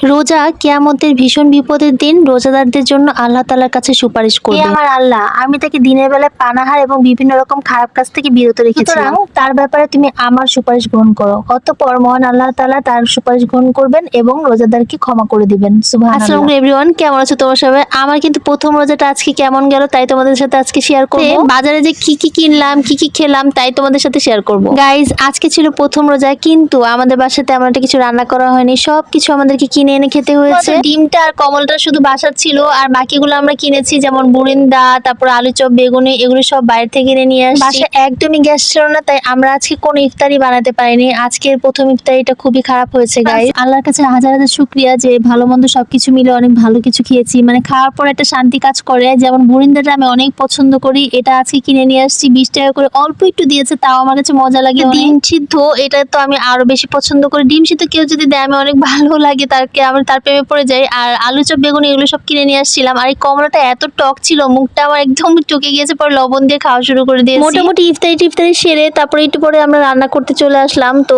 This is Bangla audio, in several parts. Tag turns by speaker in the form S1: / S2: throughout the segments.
S1: রোজা কিয়ামতের ভীষণ বিপদের দিন রোজাদারদের জন্য আল্লাহ তাআলার কাছে সুপারিশ করবে। আমার আল্লাহ, আমি তাকে দিনের বেলায় পানাহার এবং বিভিন্ন রকম খারাপ কাজ থেকে বিরত রেখেছিলাম, তার ব্যাপারে তুমি আমার সুপারিশ গ্রহণ করো। অতঃপর মহান আল্লাহ তাআলা তার সুপারিশ গ্রহণ করবেন এবং রোজাদারকে ক্ষমা করে দিবেন। সুবহানাল্লাহ। আসসালামু আলাইকুম এভরিওয়ান, কেমন আছো তোমরা সবাই? আমার কিন্তু প্রথম রোজাটা আজকে কেমন গেল তাই তোমাদের সাথে আজকে শেয়ার করব। বাজারে যে কি কি কিনলাম, কি কি খেলাম তাই তোমাদের সাথে শেয়ার করব। গাইজ, আজকে ছিল প্রথম রোজা, কিন্তু আমাদের বাসাতে তেমন একটা কিছু রান্না করা হয়নি, সবকিছু আমাদেরকে কিনে এনে খেতে হয়েছে। ডিমটা আর কমলটা শুধু বাসার ছিল, আর বাকিগুলো আমরা কিনেছি, যেমন বুরিন্দা, তারপর আলু চপ, বেগুনি, এগুলো সব বাইরে থেকে কিনে নিয়ে আসছি। বাসায় একদমই গ্যাস ছিল না, তাই আমরা আজকে কোনো ইফতারি বানাতে পারিনি। আজকের প্রথম ইফতারিটা খুবই খারাপ হয়েছে গাইস। আল্লাহর কাছে হাজার হাজার শুকরিয়া যে ভালো মন্দ সবকিছু মিলে অনেক ভালো কিছু খেয়েছি। মানে খাওয়ার পর একটা শান্তি কাজ করে। যেমন বুরিন্দাটা আমি অনেক পছন্দ করি, এটা আজকে কিনে নিয়ে আসছি 20 টাকা করে, অল্প একটু দিয়েছে, তাও আমার কাছে মজা লাগে। ডিম সিদ্ধ, এটা তো আমি আরো বেশি পছন্দ করি। ডিম সিদ্ধ কেউ যদি দেয় আমি অনেক ভালো লাগে, আমি তার প্রেমে পড়ে যাই। আর আলু চপ, বেগুনি, এগুলো সব কিনে নিয়ে আসছিলাম। আর এই কমলাটা এত টক ছিল, মুখটা আমার একদম চুকে গিয়েছে, পরে লবণ দিয়ে খাওয়া শুরু করে দিয়েছি। মোটামুটি ইফতারি সেরে তারপরে একটু পরে আমরা রান্না করতে চলে আসলাম। তো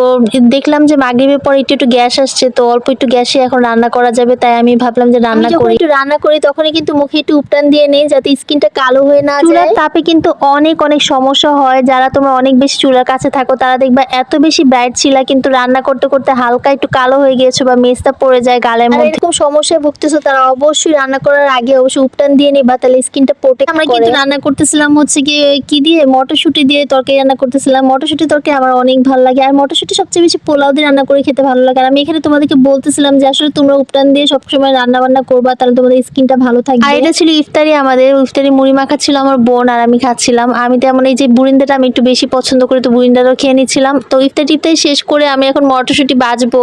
S1: দেখলাম যে মাগরিবের পরে একটু গ্যাস আসছে, তো অল্প একটু গ্যাসে এখন রান্না করা যাবে, তাই আমি ভাবলাম যে রান্না করি তখনই কিন্তু মুখে একটু উপটান দিয়ে নেই, যাতে স্কিনটা কালো হয়ে না যায়। চুলার তাপে কিন্তু অনেক সমস্যা হয়। যারা তোমরা অনেক বেশি চুলার কাছে থাকো তারা দেখবা এত বেশি ব্রাইট ছিলা, কিন্তু রান্না করতে করতে হালকা একটু কালো হয়ে গিয়েছো বা মেস্তা পড়ে যায় গালের মধ্যে, এরকম সমস্যায় ভুগতেছো, তারা অবশ্যই রান্না করার আগে অবশ্যই উপটান দিয়ে নিবা, তাহলে স্কিনটা প্রোটেক্ট করে। আমরা কিন্তু রান্না করতেছিলাম হচ্ছে কি দিয়ে, মটরশুঁটি দিয়ে তরকারি রান্না করতেছিলাম। মটরশুঁটি তরকারি আমার অনেক ভালো লাগে, আর মটরশুঁটি সবচেয়ে বেশি পোলাও দিয়ে রান্না করে খেতে ভালো লাগে। আর আমি এখানে তোমাদেরকে বলতেছিলাম যে আসলে তোমরা উপটান দিয়ে সবসময় রান্না বান্না করবা, তাহলে তোমাদের স্কিনটা ভালো থাকবে। আর এটা ছিল ইফতারি, আমাদের ইফতারি মুড়ি মাখা ছিল আমার বোন আর আমি খাচ্ছিলাম। আমি তেমন এই যে বুরিন্দাটা আমি একটু বেশি পছন্দ করি, তো বুরিন্দাটাও খেয়ে নিচ্ছিলাম। তো ইফতারি শেষ করে আমি এখন মটরশুঁটি বাজবো।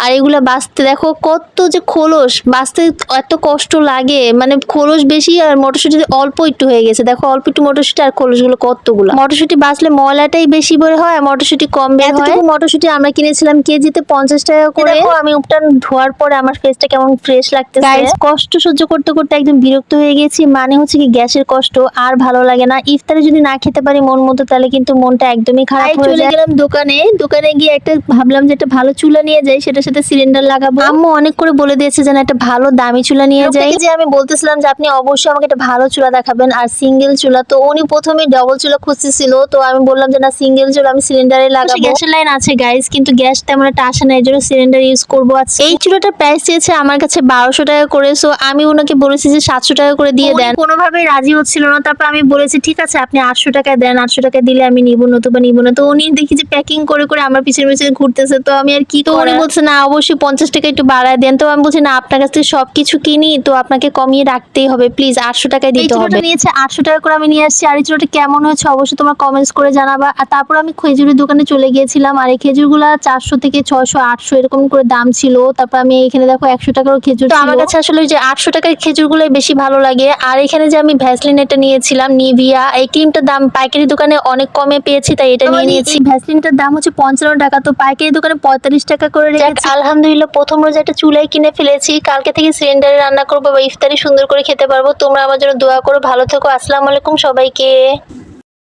S1: আর এগুলা বাজতে দেখো কত যে খোলস, বাজতে এত কষ্ট লাগে, মানে খোলস বেশি আর মটরশুঁটি অল্প একটু হয়ে গেছে। দেখো অল্প একটু মটরশুঁটি আর খোলসগুলো কতগুলো। মটরশুঁটি বাজলে ময়লাটাই বেশি বের হয়, মটরশুঁটি কম বের হয়। মটরশুঁটি আমরা কিনেছিলাম কেজিতে 50 টাকা করে। আমি উপটান ধোয়ার পরে আমার ফেসটা কেমন ফ্রেশ লাগতেছে। গাইস, কষ্ট সহ্য করতে করতে একদম বিরক্ত হয়ে গেছি, মানে হচ্ছে কি গ্যাসের কষ্ট আর ভালো লাগে না। ইফতারে যদি না খেতে পারি মন মতো, তাহলে কিন্তু মনটা একদমই খারাপ হয়ে যায়। চলে গেলাম দোকানে গিয়ে ভাবলাম যে একটা ভালো চুলা নিয়ে যাই, সেটার সাথে সিলিন্ডার লাগাবো। আম্মু অনেক করে বলে দিয়েছে যেন একটা ভালো দামি চুলা নিয়ে যাই। যে আমি বলতেছিলাম যে আপনি অবশ্যই আমাকে একটা ভালো চুলা দেখাবেন, আর সিঙ্গেল চুলা। তো উনি প্রথমে ডবল চুলা খুঁজতেছিল, তো আমি বললাম যে না, সিঙ্গেল চুলা আমি সিলিন্ডারে লাগাবো। গ্যাসের লাইন আছে গাইস, কিন্তু গ্যাস তেমন একটা আসে না, এর জন্য সিলিন্ডার ইউজ করবো। আজকে এই চুলাটার প্রাইস চেয়েছে আমার কাছে 1200 টাকা করে। সো আমি ওনাকে বলেছি যে 700 টাকা করে দিয়ে দেন। কোনোভাবেই রাজি হচ্ছিল না। তারপর আমি বলেছি ঠিক আছে, আপনি 800 টাকা দেন, 800 টাকা দিলে আমি নিব, নতুবা নিব না। তো উনি দেখি যে প্যাকিং করে করে আমার পিছনে পিছনে ঘুরতেছে, তো আমি আর কি, তো উনি বলছে না অবশ্যই 50 টাকা একটু বাড়ায় দেন। তো আমি বলছি না, আপনার কাছ থেকে সবকিছু কিনি, তো আপনাকে কমিয়ে রাখতেই হবে, প্লিজ 800 টাকায় দিতে হবে। এই নিয়েছে 800 টাকা করে, আমি নিয়ে আসছি। আর এই চুলাটা কেমন হয়েছে অবশ্যই তোমরা কমেন্টস করে জানাবা। আর তারপর আমি খেজুরের দোকানে চলে গিয়েছিলাম, আর এই খেজুরগুলা 400 থেকে 600 800 এরকম করে দাম ছিল। তারপর আমি এখানে দেখো 100 টাকার খেজুর ছিল। আমার কাছে আসলে যে 800 টাকার খেজুরগুলোই বেশি ভালো লাগে। আর এখানে যে আমি ভ্যাসলিন এটা নিয়েছিলাম, নিভিয়া, এই ক্রিমটার দাম পাইকারি দোকানে অনেক কমে পেয়েছি, তাই এটা নিয়ে নিয়েছি। ভ্যাসলিনটার দাম হচ্ছে 55 টাকা, তো পাইকারি দোকানে 45 টাকা করে রেখেছি। আলহামদুলিল্লাহ, প্রথম রোজা একটা চুলাই কিনে ফেলেছি। কালকে থেকে সিলিন্ডারে রান্না করবো বা ইফতারি সুন্দর করে খেতে পারবো। তোমরা আমার জন্য দোয়া করো, ভালো থেকো। আসসালামু আলাইকুম সবাইকে।